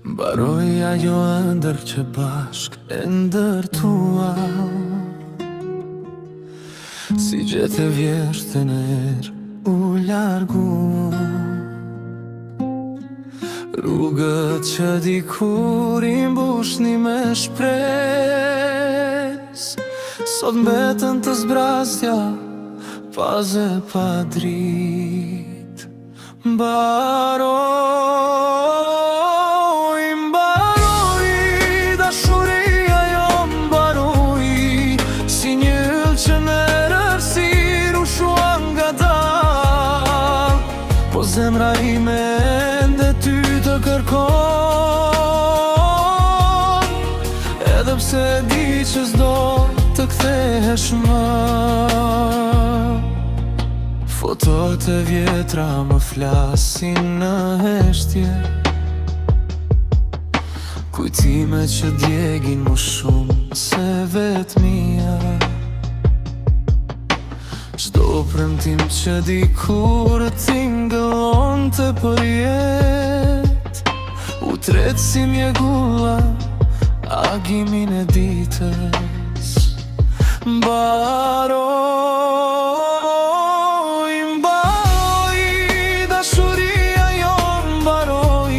Mbaroj ajo ëndër që bashk e ndërtua, si gjete vjeshtë në erë u largua. Rrugët që dikur i mbushni me shpres, sot mbetën të zbrastja, paze pa drit. Mbaroj, dashuria jo mbaroj, si një yll që në rërësir u shua nga dal, po zemra ime ende ty të kërkon, edhe pse di që s'do të kthehesh më. Fotot e vjetra më flasin në heshtje, kujtime që djegin më shumë se vetmia. Çdo premtim që dikur t'ingëllon të për jet, u tret si mjegulla agimin e ditës. Mbaroj, dashuria jo mbaroj,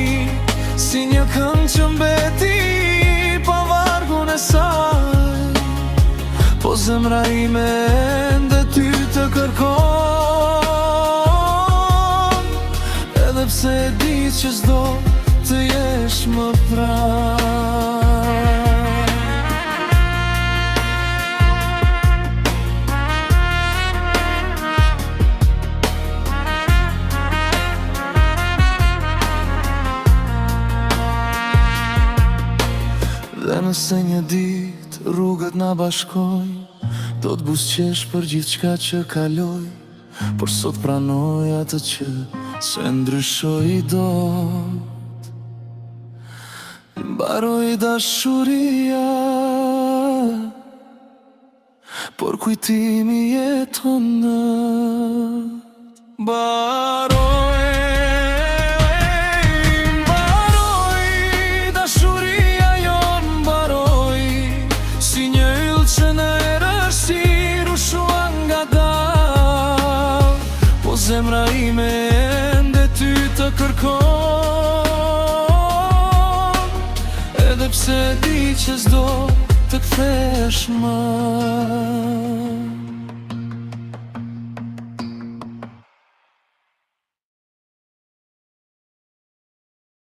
si një këngë që mbeti pa vargun e saj, po zemra ime ende ty të kërkon, edhe pse di që s'do të jesh më pranë. Dhe nëse një dit rrugët na bashkojnë, do t'busqesh për gjithë qka që kaloj, por sot pranoj atë që se ndryshoj dot. Mbaroj dashuria, por kujtimi jeton nët. Mbaroj, dashuria jo mbaroj, si një yll që në errësir u shua nga dal, po zemra ime ende ty të kërkon, edhe pse di që s'do të kthesh më.